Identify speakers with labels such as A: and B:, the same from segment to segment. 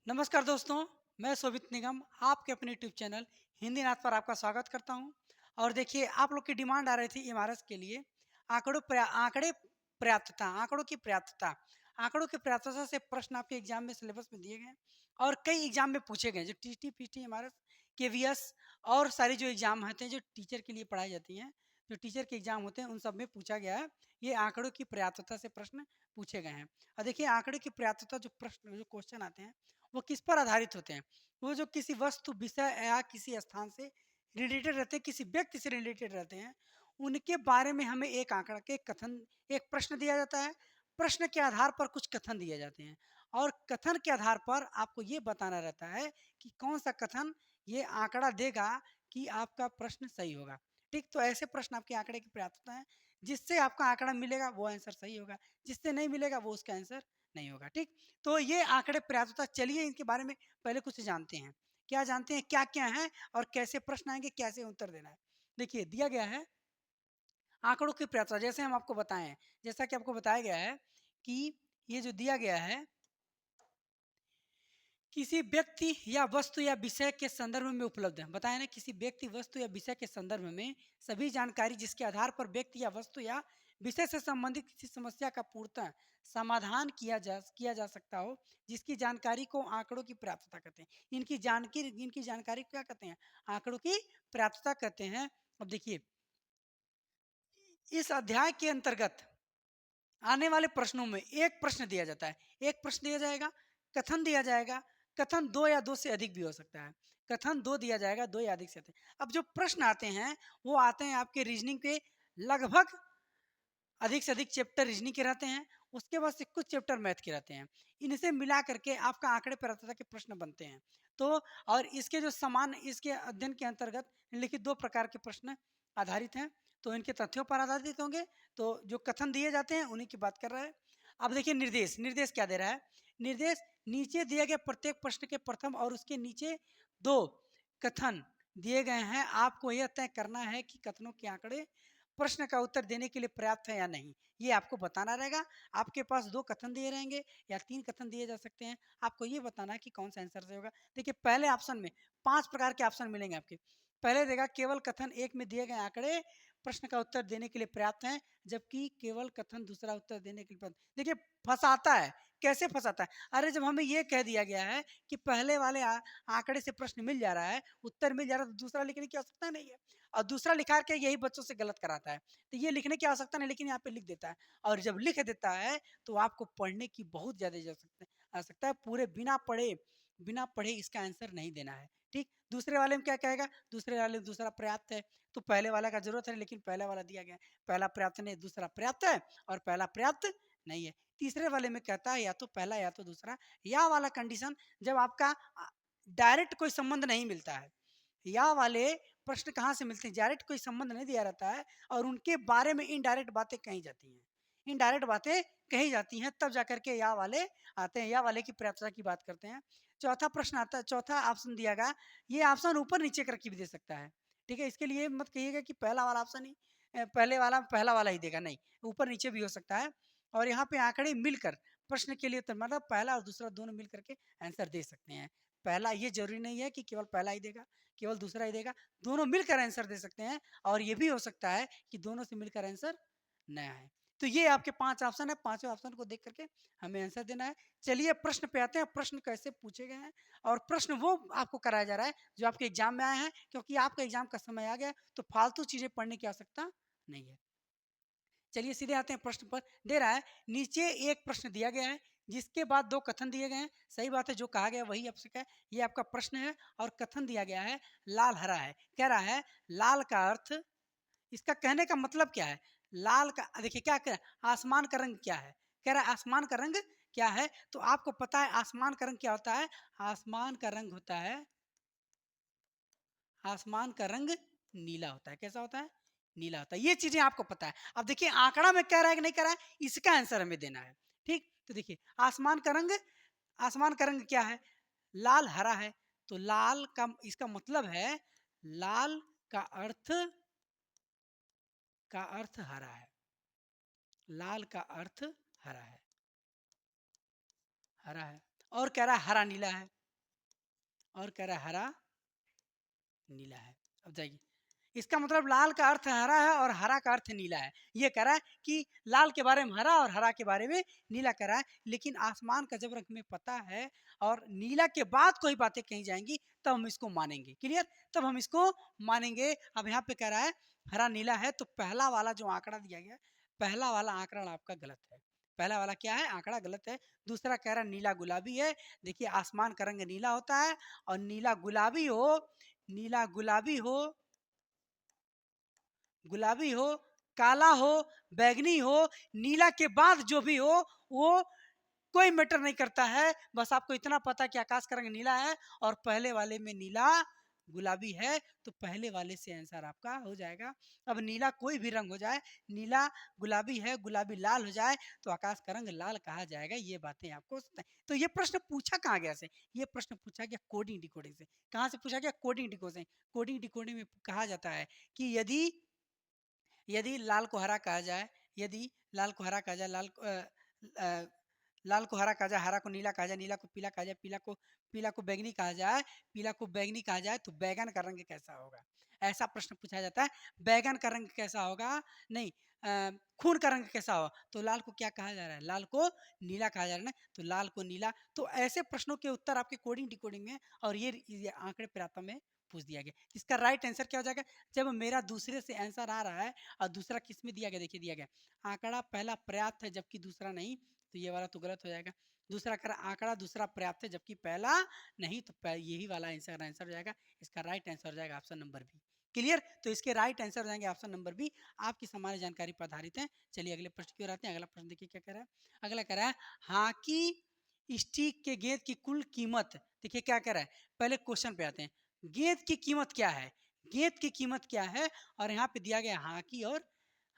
A: नमस्कार दोस्तों, मैं शोभित निगम आपके अपने यूट्यूब चैनल हिंदी नाथ पर आपका स्वागत करता हूं। और देखिए, आप लोग की डिमांड आ रही थी इमारत के लिए आंकड़े पर्याप्तता, आंकड़ों की पर्याप्तता से प्रश्न आपके एग्जाम में सिलेबस में दिए गए और कई एग्जाम में पूछे गए, जो टीटी पीटी इमारत केवीएस और सारी जो एग्जाम होते हैं जो टीचर के लिए पढ़ाई जाती हैं, जो टीचर के एग्जाम होते हैं उन सब में पूछा गया है। ये आंकड़ों की पर्याप्तता से प्रश्न पूछे गए हैं। और देखिए, आंकड़े की पर्याप्तता जो क्वेश्चन आते हैं वो किस पर आधारित होते हैं। वो जो किसी वस्तु विषय या किसी स्थान से रिलेटेड रहते हैं, किसी व्यक्ति से रिलेटेड रहते हैं, उनके बारे में हमें एक आंकड़ा के कथन, एक प्रश्न दिया जाता है। प्रश्न के आधार पर कुछ कथन दिए जाते हैं और कथन के आधार पर आपको ये बताना रहता है कि कौन सा कथन ये आंकड़ा देगा कि आपका प्रश्न सही होगा। ठीक, तो ऐसे प्रश्न आपके आंकड़े की पर्याप्तता है। जिससे आपका आंकड़ा मिलेगा वो आंसर सही होगा, जिससे नहीं मिलेगा वो उसका आंसर नहीं होगा। ठीक, तो ये आंकड़े पर्याप्तता, चलिए इनके बारे में पहले कुछ जानते हैं। क्या जानते हैं, क्या क्या है और कैसे प्रश्न आएंगे, कैसे उत्तर देना है। देखिए, दिया गया है आंकड़ों की पर्याप्तता, जैसे हम आपको बताएं, जैसा कि आपको बताया गया है कि ये जो दिया गया है, किसी व्यक्ति या वस्तु या विषय के संदर्भ में उपलब्ध है। बताया ना, किसी व्यक्ति, वस्तु या विषय के संदर्भ में सभी जानकारी जिसके आधार पर व्यक्ति या वस्तु या विषय से संबंधित किसी समस्या का पूर्णतः समाधान किया जा सकता हो, जिसकी जानकारी को आंकड़ों की प्राप्तता कहते हैं। इनकी जानकारी को क्या कहते हैं? आंकड़ों की प्राप्तता कहते हैं। अब देखिए, इस अध्याय के अंतर्गत आने वाले प्रश्नों में एक प्रश्न दिया जाता है, एक प्रश्न दिया जाएगा, कथन दिया जाएगा। कथन दो या दो से अधिक भी हो सकता है। कथन दो दिया जाएगा, दो या अधिक से अधिक। अब जो प्रश्न आते हैं वो आते हैं आपके रीजनिंग के, लगभग अधिक से अधिक चैप्टर रीजनिंग के रहते हैं। उसके बाद से कुछ चैप्टर मैथ के रहते हैं। इनसे मिला करके आपका आंकड़े प्राप्तता के प्रश्न बनते हैं। तो और इसके जो समान, इसके अध्ययन के अंतर्गत निम्नलिखित दो प्रकार के प्रश्न आधारित हैं। तो इनके तथ्यों पर आधारित होंगे। तो जो कथन दिए जाते हैं उन्हीं की बात कर रहा है। अब देखिए, निर्देश निर्देश क्या दे रहा है। निर्देश, नीचे दिए गए प्रत्येक प्रश्न के प्रथम और उसके नीचे दो कथन दिए गए हैं। आपको यह तय करना है कि कथनों के आंकड़े प्रश्न का उत्तर देने के लिए पर्याप्त है या नहीं, ये आपको बताना रहेगा। आपके पास दो कथन दिए रहेंगे या तीन कथन दिए जा सकते हैं। आपको ये बताना है कि कौन सा आंसर सही होगा। देखिए, पहले ऑप्शन में 5 प्रकार के ऑप्शन मिलेंगे आपके। पहले देगा केवल कथन एक में दिए गए आंकड़े प्रश्न का उत्तर देने के लिए पर्याप्त हैं, जबकि केवल कथन दूसरा उत्तर देने के लिए पर्याप्त। देखिए, फंसाता है। कैसे फंसाता है? अरे, जब हमें ये कह दिया गया है कि पहले वाले आंकड़े से प्रश्न मिल जा रहा है, उत्तर मिल जा रहा है, तो दूसरा लिखने की आवश्यकता नहीं है। और दूसरा लिखा के यही बच्चों से गलत कराता है। तो ये लिखने की आवश्यकता नहीं, लेकिन यहाँ पे लिख देता है। और जब लिख देता है तो आपको पढ़ने की बहुत ज्यादा आवश्यकता है। पूरे बिना पढ़े इसका आंसर नहीं देना है। ठीक, दूसरे वाले में क्या कहेगा? दूसरे वाले में दूसरा पर्याप्त है, तो पहले वाला का जरूरत है, लेकिन पहला वाला दिया गया है। पहला पर्याप्त नहीं, दूसरा पर्याप्त है और पहला पर्याप्त नहीं है। तीसरे वाले में कहता है या तो पहला या तो दूसरा। या वाला कंडीशन, जब आपका डायरेक्ट कोई संबंध नहीं मिलता है। या वाले प्रश्न कहाँ से मिलते हैं? डायरेक्ट कोई संबंध नहीं दिया रहता है और उनके बारे में इनडायरेक्ट बातें कही जाती हैं। इनडायरेक्ट बातें कही जाती हैं, तब जाकर के या वाले आते हैं। या वाले की पर्याप्तता की बात करते हैं। चौथा प्रश्न आता है, चौथा ऑप्शन दिया गया। ये ऑप्शन ऊपर नीचे करके भी दे सकता है। ठीक है, इसके लिए मत कहिएगा कि पहला वाला ऑप्शन ही पहला वाला ही देगा, नहीं, ऊपर नीचे भी हो सकता है। और यहाँ पे आंकड़े मिलकर प्रश्न के लिए उत्तर, मतलब पहला और दूसरा दोनों मिल करके आंसर दे सकते हैं। पहला, ये जरूरी नहीं है कि केवल पहला ही देगा, केवल दूसरा ही देगा। दोनों मिलकर आंसर दे सकते हैं। और ये भी हो सकता है कि दोनों से मिलकर आंसर नया है। तो ये आपके 5 ऑप्शन है। पांचों ऑप्शन को देख करके हमें आंसर देना है। चलिए प्रश्न पे आते हैं। प्रश्न कैसे पूछे गए हैं और प्रश्न वो आपको कराया जा रहा है जो आपके एग्जाम में आए हैं, क्योंकि आपका एग्जाम का समय आ गया, तो फालतू चीजें पढ़ने की आवश्यकता नहीं है। चलिए सीधे आते हैं प्रश्न पर। दे रहा है, नीचे एक प्रश्न दिया गया है जिसके बाद दो कथन दिए गए हैं। सही बात है, जो कहा गया वही आपसे है। ये आपका प्रश्न है और कथन दिया गया है लाल हरा है। कह रहा है लाल का अर्थ, इसका कहने का मतलब क्या है? लाल का, देखिए क्या कह रहा है, आसमान का रंग क्या है? कह रहा है आसमान का रंग क्या है। तो आपको पता है आसमान का रंग क्या होता है? आसमान का रंग होता है, आसमान का रंग नीला होता है। कैसा होता है? नीला होता है। ये चीजें आपको पता है। अब देखिए, आंकड़ा में कह रहा है कि नहीं कह रहा है, इसका आंसर हमें देना है। ठीक, तो देखिए, आसमान का रंग क्या है? लाल हरा है। तो लाल का इसका मतलब है, लाल का अर्थ हरा है। लाल का अर्थ हरा है, हरा है। और कह रहा है हरा नीला है, और कह रहा है हरा नीला है। अब जाइए, इसका मतलब लाल का अर्थ हरा है और हरा का अर्थ नीला है। ये कह रहा है कि लाल के बारे में हरा और हरा के बारे में नीला कह रहा है, लेकिन आसमान का जब रंग हमें पता है और नीला के बाद कोई बातें कही जाएंगी तब हम इसको मानेंगे। क्लियर, तब हम इसको मानेंगे। अब यहाँ पे कह रहा है हरा नीला है, तो पहला वाला जो आंकड़ा दिया गया, पहला वाला आंकड़ा आपका गलत है। पहला वाला क्या है, आंकड़ा गलत है। दूसरा कह रहा है नीला गुलाबी है। देखिए आसमान का रंग नीला होता है, और नीला गुलाबी हो, नीला गुलाबी हो, गुलाबी हो, काला हो, बैगनी हो, नीला के बाद जो भी हो वो कोई मैटर नहीं करता है। बस आपको इतना पता कि आकाश का रंग नीला है और पहले वाले में नीला गुलाबी है, तो पहले वाले से आंसर आपका हो जाएगा। अब नीला कोई भी रंग हो जाए, नीला गुलाबी है, गुलाबी लाल हो जाए, तो आकाश का रंग लाल कहा जाएगा। ये बातें आपको तो ये प्रश्न पूछा कहाँ गया से, ये प्रश्न पूछा गया कोडिंग डिकोडिंग से। कहाँ से पूछा गया, कोडिंग डिकोडिंग। कोडिंग डिकोडिंग में कहा जाता है कि यदि यदि लाल को हरा कहा जाए, यदि लाल को हरा कहा जाए, अ, लाल को हरा कहा जाए, हरा को नीला कहा जाए, नीला को पीला कहा जाए, पीला को बैंगनी कहा जाए, पीला को बैंगनी कहा जाए, तो बैगन का रंग कैसा होगा? ऐसा प्रश्न पूछा जाता है। बैगन का रंग कैसा होगा, नहीं, खून का रंग कैसा होगा? तो लाल को क्या कहा जा रहा है, लाल को नीला कहा जा रहा है ना, तो लाल को नीला। तो ऐसे प्रश्नों के उत्तर आपके कोडिंग डिकोडिंग में और ये आंकड़े प्राप्त में पूछ दिया गया। इसका राइट आंसर क्या हो जाएगा, जब मेरा दूसरे से आंसर आ रहा है और दूसरा किस में दिया गया, देखिए दिया गया आंकड़ा पहला पर्याप्त है जबकि दूसरा नहीं, तो ये वाला तो गलत हो जाएगा। दूसरा कर आंकड़ा दूसरा पर्याप्त है जबकि पहला नहीं, तो यही वाला आंसर आंसर हो जाएगा। इसका राइट आंसर हो जाएगा ऑप्शन नंबर बी। क्लियर, तो इसके राइट आंसर हो जाएंगे ऑप्शन नंबर बी। आपकी सामान्य जानकारी पर आधारित है। चलिए अगले प्रश्न की ओर आते हैं। अगला प्रश्न देखिए क्या कह रहा है। अगला कह रहा है हॉकी स्टिक के गेंद की कुल कीमत। देखिए क्या कह रहा है, पहले क्वेश्चन पे आते हैं। गेंद की कीमत क्या है, गेंद की कीमत क्या है, और यहाँ पे दिया गया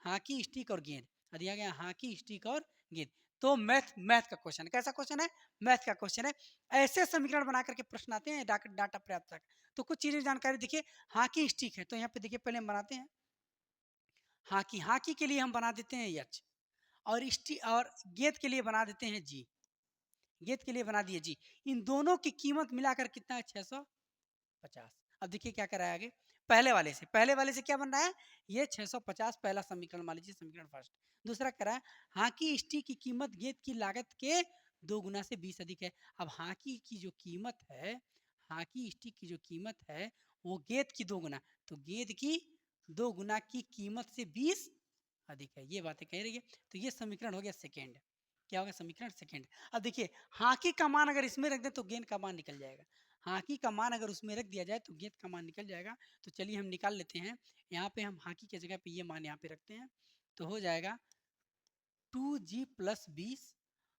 A: हॉकी स्टिक और गेंद, और दिया गया हॉकी स्टिक और गेंद। तो मैथ मैथ का क्वेश्चन, कैसा क्वेश्चन है, मैथ का क्वेश्चन है। ऐसे समीकरण बना करके प्रश्न आते हैं डाटा पर्याप्त तक। तो कुछ चीजें जानकारी देखिए, हॉकी स्टिक है, तो यहाँ पे देखिए पहले हम बनाते हैं हॉकी, हॉकी के लिए हम बना देते हैं एच, और स्टिक और गेंद के लिए बना देते हैं जी, गेंद के लिए बना दिए जी। इन दोनों की कीमत मिलाकर कितना है, 650। अब देखिए क्या कर रहा है आगे, पहले वाले से क्या बन रहा है, ये 650 पहला समीकरण मान लीजिए, समीकरण फर्स्ट। दूसरा कह रहा है हॉकी स्टिक की कीमत गेंद की लागत के 2 गुना से 20 अधिक है। अब हॉकी की जो कीमत है, हॉकी स्टिक की जो कीमत है वो गेंद की 2 गुना, तो गेंद की 2 गुना की कीमत से 20 अधिक है। ये बातें कह रही है। तो ये समीकरण हो गया सेकेंड। क्या होगा, समीकरण सेकेंड। अब देखिए हॉकी का मान अगर इसमें रख दें तो गेंद का मान निकल जाएगा, हॉकी का मान अगर उसमें रख दिया जाए तो गेंद का मान निकल जाएगा। तो चलिए हम निकाल लेते हैं। यहाँ पे हम हॉकी की जगह पे ये मान यहाँ पे रखते हैं, तो हो जाएगा 2G+20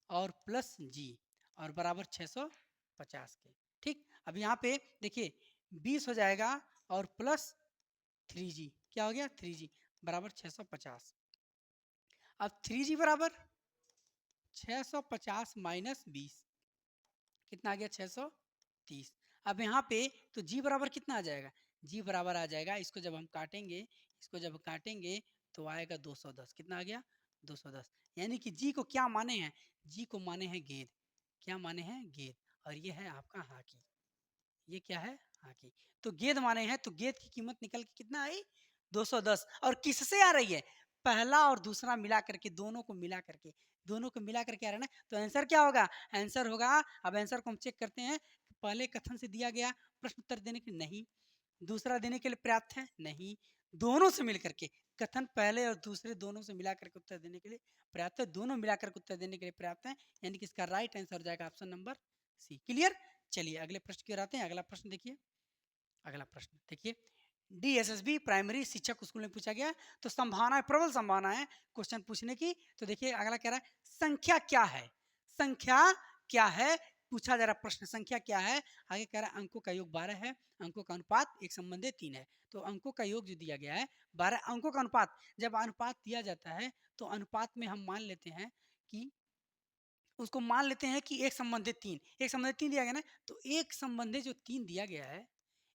A: और प्लस जी, और बराबर 650 के। ठीक, अब यहाँ पे देखिए 20 हो जाएगा और प्लस 3G, क्या हो गया 3G बराबर 650। अब 3G बराबर 650 माइनस 20, कितना आ गया 630। अब यहाँ पे तो जी बराबर कितना आ जाएगा, जी बराबर आ जाएगा, इसको जब हम काटेंगे, इसको जब काटेंगे तो आएगा 210। कितना आ गया 210। यानी कि जी को क्या माने हैं, जी को माने हैं गेंद, क्या माने हैं गेंद, और ये है आपका हॉकी, ये क्या है हॉकी। तो गेंद माने हैं, तो गेंद की कीमत निकल के कितना आई 210। और किससे आ रही है, पहला और दूसरा मिला करके, दोनों को मिला करके, दोनों को मिला करके आ रहा है ना। तो आंसर क्या होगा, आंसर होगा, अब आंसर को हम चेक करते हैं। पहले कथन से दिया गया प्रश्न उत्तर देने के लिए नहीं, दूसरा देने के लिए पर्याप्त है नहीं, दोनों से मिल करके, कथन पहले और दूसरे दोनों से मिला करके उत्तर देने के लिए पर्याप्त है, दोनों मिला करके उत्तर देने के लिए पर्याप्त है। यानी कि इसका राइट आंसर हो जाएगा ऑप्शन नंबर सी। क्लियर, चलिए अगले प्रश्न की ओर आते हैं। अगला प्रश्न देखिए, अगला प्रश्न देखिए, डीएसएसबी प्राइमरी शिक्षक स्कूल में पूछा गया। तो संभावना है, प्रबल संभावना है क्वेश्चन पूछने की। तो देखिए अगला कह रहा है संख्या क्या है, संख्या क्या है, पूछा जा रहा प्रश्न संख्या क्या है। आगे कह रहा है अंकों का योग 12 है, अंकों का अनुपात एक संबंधी 3 है। तो अंकों का योग जो दिया गया है 12, अंकों का अनुपात, जब अनुपात दिया जाता है तो अनुपात में हम मान लेते हैं कि, उसको मान लेते हैं कि एक संबंधित 3, एक संबंधित 3 दिया गया ना, तो एक संबंधित जो 3 दिया गया है,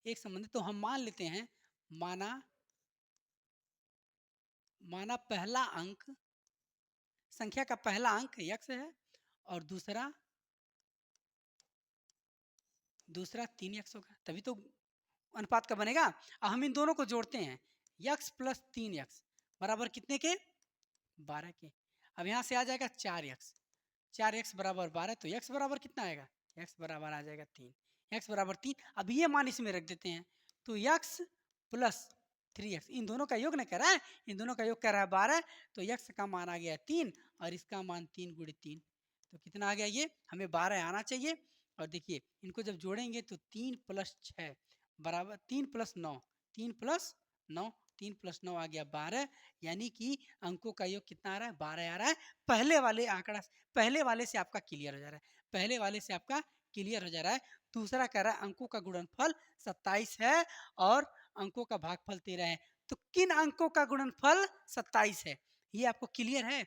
A: एक संबंधित, तो हम मान लेते हैं, माना माना पहला अंक, संख्या का पहला अंक x है और दूसरा दूसरा 3x होगा, तभी तो अनुपात का बनेगा। अब हम इन दोनों को जोड़ते हैं, x प्लस 3x बराबर कितने के? 12 के। अब यहाँ से आ जाएगा 4x, 4x बराबर 12, तो x बराबर कितना आएगा? x बराबर आ जाएगा 3, x बराबर 3। अब ये मान इसमें रख देते हैं, तो x प्लस 3x, इन दोनों का योग नहीं कर रहा है, इन दोनों का योग कर रहा है 12, तो x का मान आ गया 3 और इसका मान 3 गुणे 3, तो कितना आ गया? ये हमें 12 आना चाहिए। और देखिए इनको जब जोड़ेंगे तो 3 प्लस 6 बराबर 3 प्लस 9, 3 प्लस 9, 3 प्लस 9 आ गया 12, यानी कि अंकों का योग कितना आ रहा है? 12 आ रहा है। पहले वाले आंकड़ा, पहले वाले से आपका क्लियर हो जा रहा है, पहले वाले से आपका क्लियर हो जा रहा है। दूसरा कह रहा है अंकों का गुणनफल 27 है और अंकों का भागफल 13 है, तो किन अंकों का गुणनफल 27 है? ये आपको क्लियर है?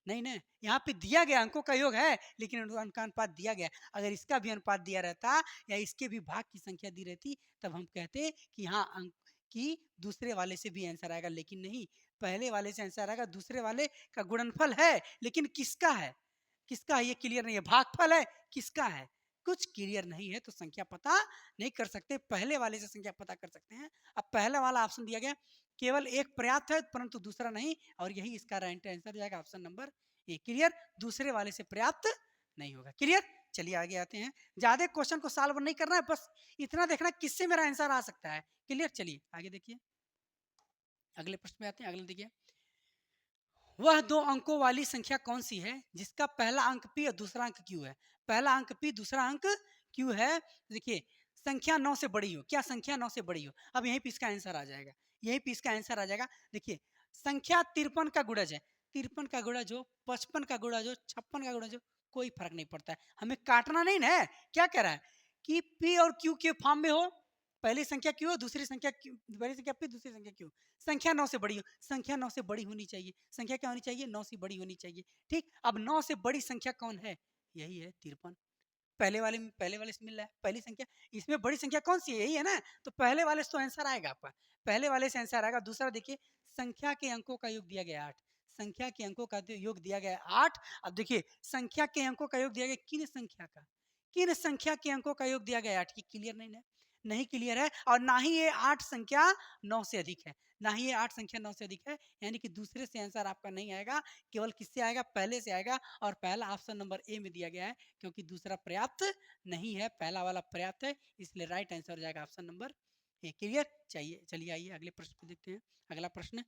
A: नहीं ना, यहाँ पे दिया गया अंकों का योग है, लेकिन उनका अनुपात दिया गया। अगर इसका भी अनुपात दिया रहता या इसके भी भाग की संख्या दी रहती, तब हम कहते कि हाँ अंक की दूसरे वाले से भी आंसर आएगा, लेकिन नहीं, पहले वाले से आंसर आएगा। दूसरे वाले का गुणनफल है, लेकिन किसका है, किसका है ये क्लियर नहीं है। भागफल है, किसका है, कुछ क्लियर नहीं है, तो संख्या पता नहीं कर सकते। पहले वाले से संख्या पता कर सकते हैं। अब पहला वाला ऑप्शन दिया गया, केवल एक पर्याप्त है परंतु दूसरा नहीं, और यही इसका राइट आंसर हो जाएगा, ऑप्शन नंबर ए। क्लियर, दूसरे वाले से पर्याप्त नहीं होगा। क्लियर, चलिए आगे आते हैं। ज्यादा क्वेश्चन को सॉल्व नहीं करना है, बस इतना देखना किससे मेरा आंसर आ सकता है। क्लियर, चलिए आगे देखिए, अगले प्रश्न में आते हैं। अगले देखिए, वह दो अंकों वाली संख्या कौन सी है जिसका पहला अंक p और दूसरा अंक q है? पहला अंक p, दूसरा अंक q है। देखिए संख्या 9 से बड़ी हो, क्या संख्या 9 से बड़ी हो? अब यहीं पे इसका आंसर आ जाएगा, यहीं पे इसका आंसर आ जाएगा। देखिए संख्या 53 का गुणज है, 53 का गुणज हो, 55 का गुणज हो, 56 का गुणज हो, कोई फर्क नहीं पड़ता है, हमें काटना नहीं ना है। क्या कह रहा है कि p और q के फॉर्म में हो, पहली संख्या q हो, दूसरी संख्या q, पहली संख्या p, दूसरी संख्या q, संख्या 9 से बड़ी हो, संख्या 9 से बड़ी होनी चाहिए। संख्या क्या होनी चाहिए? 9 से बड़ी होनी चाहिए। ठीक, अब 9 से बड़ी संख्या कौन है? यही है 53। पहले वाले से मिल रहा है, पहली संख्या, इसमें बड़ी संख्या कौन सी है? यही है ना, तो पहले वाले से तो आंसर आएगा आपका, पहले वाले से आंसर आएगा। दूसरा देखिए, संख्या के अंकों का योग दिया गया 8, संख्या के अंकों का योग दिया गया 8। अब देखिए संख्या के अंकों का योग दिया गया किन संख्या का, किन संख्या के अंकों का योग दिया गया 8 की? क्लियर नहीं है, नहीं क्लियर है। और ना ही ये 8 संख्या 9 से अधिक है, ना ही ये 8 संख्या 9 से अधिक है, यानी कि दूसरे से आंसर आपका नहीं आएगा, केवल किससे आएगा? पहले से आएगा। और पहला ऑप्शन नंबर ए में दिया गया है, क्योंकि दूसरा पर्याप्त नहीं है, पहला वाला पर्याप्त है, इसलिए राइट आंसर हो जाएगा ऑप्शन नंबर ए। क्लियर, चाहिए, चलिए आइए अगले प्रश्न को देखते हैं। अगला प्रश्न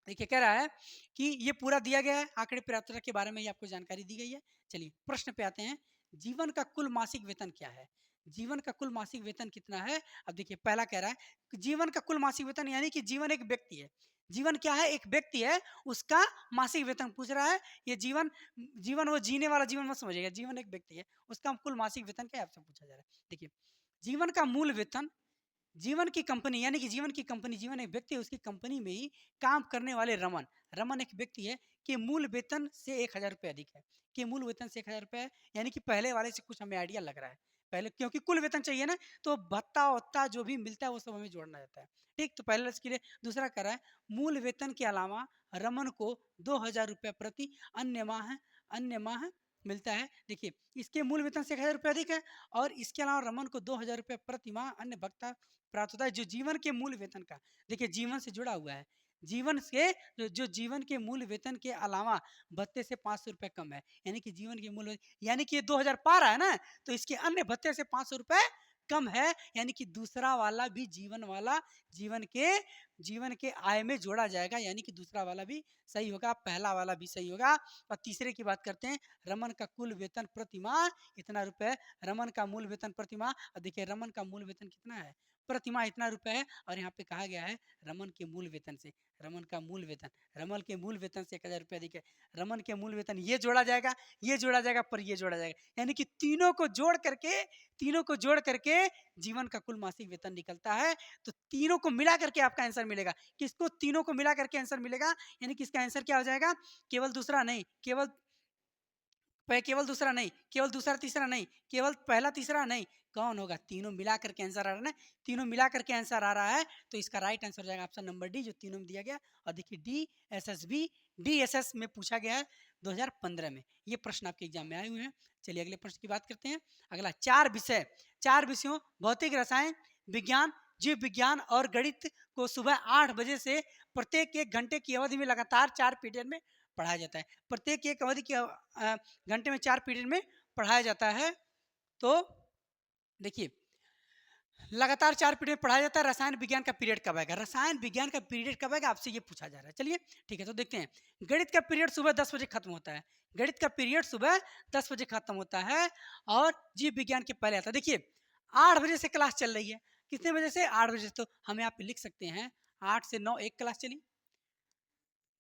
A: देखिए कह रहा है कि ये पूरा दिया गया है, आंकड़े प्राप्तता के बारे में ही आपको जानकारी दी गई है। चलिए प्रश्न पे आते हैं, जीवन का कुल मासिक वेतन क्या है? जीवन का कुल मासिक वेतन कितना है? अब देखिए पहला कह रहा है कि जीवन का कुल मासिक वेतन, यानी कि जीवन एक व्यक्ति है, जीवन क्या है? एक व्यक्ति है, उसका मासिक वेतन पूछ रहा है। ये जीवन, जीवन वो जीने वाला जीवन मत समझिएगा, जीवन एक व्यक्ति है, उसका कुल मासिक वेतन क्या है आपसे पूछा जा रहा है। देखिए जीवन का मूल वेतन, जीवन की कंपनी, यानी कि जीवन की कंपनी, जीवन एक व्यक्ति है, उसकी कंपनी में ही काम करने वाले रमन, रमन एक व्यक्ति है, कि मूल वेतन से 1000 रुपये अधिक है, कि मूल वेतन से 1000 रुपये है, यानी कि पहले वाले से कुछ हमें आइडिया लग रहा है पहले, क्योंकि कुल वेतन चाहिए ना, तो भत्ता वत्ता जो भी मिलता है वो सब हमें जोड़ना रहता है। ठीक, तो पहले इसके लिए। दूसरा कह रहा है मूल वेतन के अलावा रमन को 2000 रुपये प्रति अन्य माह मिलता है। देखिए इसके मूल वेतन से 1000 रुपये अधिक है, और इसके अलावा रमन को 2000 रुपये प्रति माह अन्य भत्ता प्राप्त होता है, जो जीवन के मूल वेतन का, देखिए जीवन से जुड़ा हुआ है, जीवन से जो जीवन के मूल वेतन के अलावा भत्ते से 500 रुपये कम है, यानी कि जीवन के मूल, यानी कि ये 2000 पा रहा है ना, तो इसके अन्य भत्ते से 500 रुपये कम है, यानी कि दूसरा वाला भी जीवन वाला, जीवन के आय में जोड़ा जाएगा, यानी कि दूसरा वाला भी सही होगा, पहला वाला भी सही होगा। और तीसरे की बात करते हैं, रमन का कुल वेतन प्रति माह इतना रुपए, रमन का मूल वेतन प्रति माह, और देखिए रमन का मूल वेतन कितना है? प्रति माह इतना रुपए है, और यहाँ पे कहा गया है रमन के मूल वेतन से, रमन का मूल वेतन, रमन के मूल वेतन से 1000 रुपये अधिक है, रमन के मूल वेतन ये जोड़ा जाएगा, ये जोड़ा जाएगा, पर ये जोड़ा जाएगा, यानी कि तीनों को जोड़ करके जीवन का कुल मासिक वेतन निकलता है। तो तीनों को मिला करके आपका आंसर मिलेगा, किसको? तीनों को मिला करके आंसर मिलेगा, यानी कि इसका आंसर क्या हो जाएगा? केवल दूसरा नहीं, केवल दूसरा नहीं, केवल दूसरा तीसरा नहीं, केवल पहला तीसरा नहीं, कौन होगा? तीनों मिला करके आंसर आ रहा है ना, तीनों मिला करके आंसर आ रहा है, तो इसका राइट आंसर हो जाएगा ऑप्शन नंबर डी, जो तीनों में दिया गया। और देखिए DSS में पूछा गया है 2015 में, ये प्रश्न आपके एग्जाम में आए हुए हैं। चलिए अगले प्रश्न की बात करते हैं। अगला 4 विषयों भौतिक, रसायन विज्ञान, जीव विज्ञान और गणित को सुबह 8 बजे से प्रत्येक 1 घंटे की अवधि में लगातार 4 पीरियड में पढ़ाया जाता है। प्रत्येक एक अवधि की घंटे में 4 पीरियड में पढ़ाया जाता है। तो देखिए लगातार 4 पीरियड पढ़ाया जाता है। रसायन विज्ञान का पीरियड कब आएगा? रसायन विज्ञान का पीरियड कब आएगा आपसे ये पूछा जा रहा है। चलिए ठीक है, तो देखते हैं। गणित का पीरियड सुबह 10 बजे खत्म होता है। गणित का पीरियड सुबह 10 बजे खत्म होता है और जीव विज्ञान के पहले आता है। देखिए 8 बजे से क्लास चल रही है। कितने बजे से? 8 बजे से। तो हम यहाँ पे लिख सकते हैं 8 से 9 एक क्लास चली,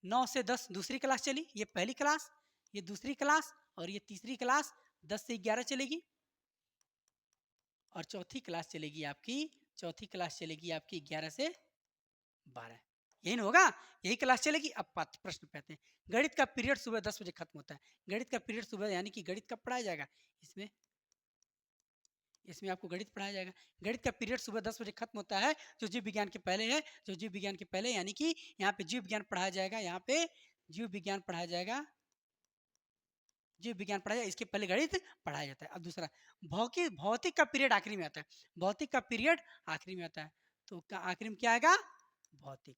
A: 9 से 10 दूसरी क्लास चली, ये पहली क्लास, ये दूसरी क्लास और ये तीसरी क्लास। 10 से 11 चलेगी और चौथी क्लास चलेगी आपकी, चौथी क्लास चलेगी आपकी 11 से 12। यही ना होगा, यही क्लास चलेगी। अब प्रश्न पे आते हैं। गणित का पीरियड सुबह 10 बजे खत्म होता है। गणित का पीरियड सुबह यानी कि गणित कब पढ़ाया जाएगा? इसमें इसमें आपको गणित पढ़ाया जाएगा। गणित का पीरियड सुबह 10 बजे खत्म होता है, जो जीव विज्ञान के पहले है। जो जीव विज्ञान के पहले यानी कि यहाँ पे जीव विज्ञान पढ़ाया जाएगा, यहाँ पे जीव विज्ञान पढ़ाया जाएगा, जीव विज्ञान पढ़ाया जाएगा, इसके पहले गणित पढ़ाया जाता है। अब दूसरा भौतिक, भौतिक का पीरियड आखिरी में आता है। भौतिक का पीरियड आखिरी में आता है। तो आखिरी में क्या आएगा? भौतिक।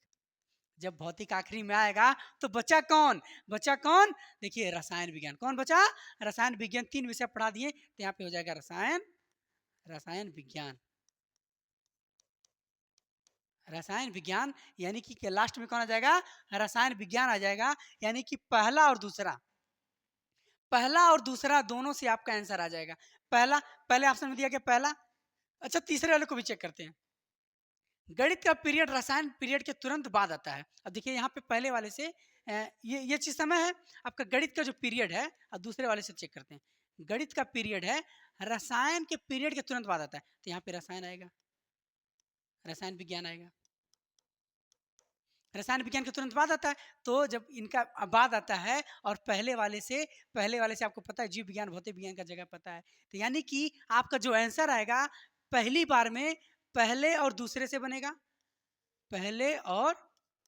A: जब भौतिक आखिरी में आएगा तो बचा कौन? बचा कौन? देखिए रसायन विज्ञान। कौन बचा? रसायन विज्ञान। 3 विषय पढ़ा दिए तो यहाँ पे हो जाएगा रसायन, रसायन विज्ञान, रसायन विज्ञान। यानी कि लास्ट में कौन आ जाएगा? रसायन विज्ञान आ जाएगा। यानी कि पहला और दूसरा, पहला और दूसरा दोनों से आपका आंसर आ जाएगा। पहला, पहले ऑप्शन में दिया गया पहला। अच्छा तीसरे वाले को भी चेक करते हैं। गणित का पीरियड रसायन पीरियड के तुरंत बाद आता है। अब देखिए यहाँ पे पहले वाले से ये चीज समय है आपका गणित का जो पीरियड है, और दूसरे वाले से चेक करते हैं। गणित का पीरियड है रसायन के पीरियड के तुरंत बाद आता है, तो यहाँ पे रसायन आएगा, रसायन विज्ञान आएगा। रसायन विज्ञान के तुरंत बाद आता है, तो जब इनका बाद आता है और पहले वाले से आपको पता है जीव विज्ञान भौतिक विज्ञान का जगह पता है, तो यानी कि आपका जो आंसर आएगा पहली बार में पहले और दूसरे से बनेगा, पहले और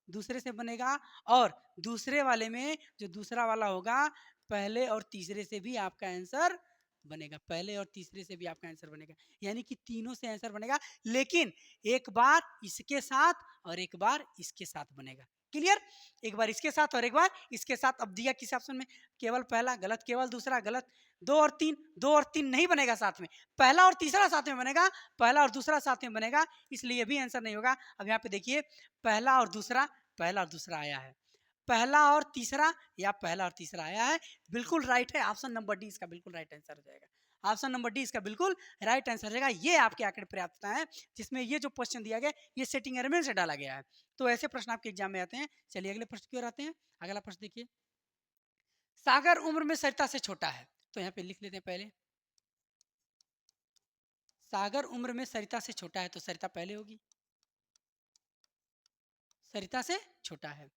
A: दूसरे से बनेगा। और दूसरे वाले में जो दूसरा वाला होगा पहले और तीसरे से भी आपका आंसर बनेगा, पहले और तीसरे से भी आपका आंसर बनेगा। यानी कि तीनों से आंसर बनेगा, लेकिन एक बार इसके साथ और एक बार इसके साथ बनेगा। क्लियर? एक बार इसके साथ और एक बार इसके साथ। अब दिया किस ऑप्शन में? केवल पहला गलत, केवल दूसरा गलत। 2 और 3, 2 और 3 नहीं बनेगा साथ में, पहला और तीसरा साथ में बनेगा, पहला और दूसरा साथ में बनेगा, इसलिए भी आंसर नहीं होगा। अब यहाँ पे देखिए पहला और दूसरा, पहला और दूसरा आया है, पहला और तीसरा या पहला और तीसरा आया है, बिल्कुल राइट है। ऑप्शन नंबर डी इसका बिल्कुल राइट आंसर हो जाएगा। ऑप्शन नंबर डी इसका बिल्कुल राइट आंसर हो जाएगा। ये आपके आंकड़े पर्याप्तता है जिसमें ये जो क्वेश्चन दिया गया ये सेटिंग एलिमेंट से डाला गया है। तो ऐसे प्रश्न आपके एग्जाम में आते हैं। चलिए अगले प्रश्न की ओर आते हैं। अगला प्रश्न देखिए, सागर उम्र में सरिता से छोटा है, तो यहाँ पे लिख लेते हैं पहले, सागर उम्र में सरिता से छोटा है, तो सरिता पहले होगी, सरिता से छोटा है।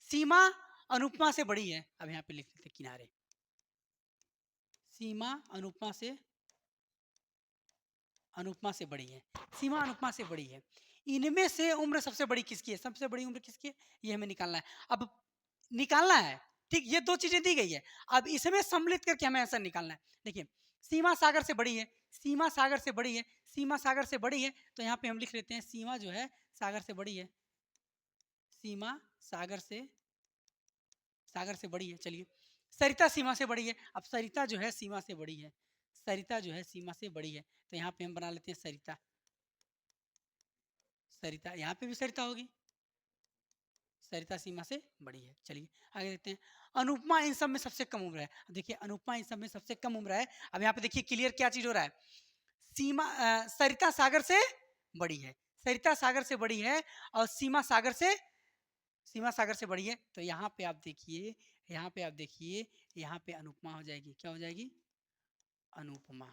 A: सीमा अनुपमा से बड़ी है, अब यहाँ पे लिख लेते किनारे, सीमा अनुपमा से बड़ी है, सीमा अनुपमा से बड़ी है। इनमें से उम्र सबसे बड़ी किसकी है? सबसे बड़ी उम्र किसकी है ये हमें निकालना है। अब निकालना है, ठीक, ये 2 चीजें दी गई है, अब इसमें सम्मिलित करके हमें आंसर निकालना है। देखिए सीमा सागर से बड़ी है, सीमा सागर से बड़ी है, सीमा सागर से बड़ी है, तो यहाँ पे हम लिख लेते हैं सीमा जो है सागर से बड़ी है, सीमा सागर से बड़ी है। चलिए सरिता सीमा से बड़ी है, अब सरिता जो है सीमा से बड़ी है, सरिता जो है सीमा से बड़ी है, तो यहाँ पे हम बना लेते हैं सरिता, सरिता, यहाँ पे भी सरिता होगी, सरिता सीमा से बड़ी है। चलिए आगे देखते हैं। अनुपमा इन सब में सबसे कम उम्र है, देखिए अनुपमा इन सब में सबसे कम उम्र है। अब यहाँ पे देखिए क्लियर क्या चीज हो रहा है, सीमा सरिता सागर से बड़ी है, सरिता सागर से बड़ी है और सीमा सागर से बड़ी है, तो यहाँ पे आप देखिए, यहाँ पे आप देखिए, यहाँ पे अनुपमा हो जाएगी, क्या हो जाएगी? अनुपमा।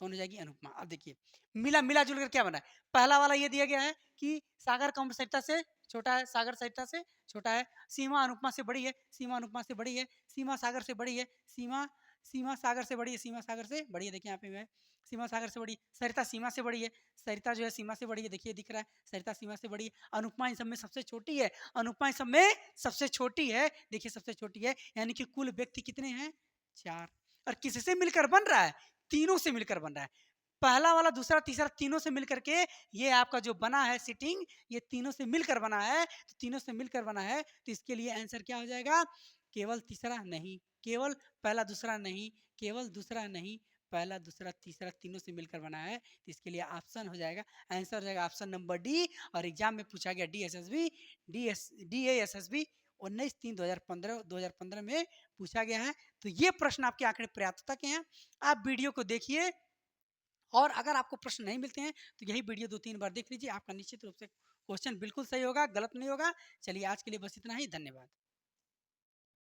A: कौन हो जाएगी? अनुपमा। अब देखिए मिला जुल कर क्या बना है, पहला वाला ये दिया गया है कि सागर कम सरिता से छोटा है, सागर सरिता से छोटा है, सीमा अनुपमा से बड़ी है, सीमा अनुपमा से बड़ी है, सीमा सागर से बड़ी है, सीमा सागर से बड़ी है, सीमा सागर से बड़ी है, देखिए यहाँ पे है सीमा सागर से बड़ी, सरिता सीमा से बड़ी है, सरिता जो है सीमा से बड़ी है, देखिए दिख रहा है सरिता सीमा से बड़ी है। अनुपमा इन सब में सबसे छोटी है, अनुपमा इन सब में सबसे छोटी है, देखिए सबसे छोटी है, यानी कि कुल व्यक्ति कितने हैं? 4। और किससे मिलकर बन रहा है? तीनों से मिलकर बन रहा है। पहला वाला, दूसरा, तीसरा, तीनों से मिलकर के ये आपका जो बना है सिटिंग, ये तीनों से मिलकर बना है। तो तीनों से मिलकर बना है, तो इसके लिए आंसर क्या हो जाएगा? केवल तीसरा नहीं, केवल पहला दूसरा नहीं, केवल दूसरा नहीं, पहला दूसरा तीसरा तीनों से मिलकर बना है। तो इसके लिए ऑप्शन हो जाएगा, आंसर हो जाएगा ऑप्शन नंबर डी। और एग्जाम में पूछा गया DSSB, DASSB 19/3/2015 में पूछा गया है। तो ये प्रश्न आपके आंकड़े पर्याप्तता के हैं। आप वीडियो को देखिए, और अगर आपको प्रश्न नहीं मिलते हैं तो यही वीडियो 2-3 बार देख लीजिए, आपका निश्चित रूप से क्वेश्चन बिल्कुल सही होगा, गलत नहीं होगा। चलिए आज के लिए बस इतना ही, धन्यवाद।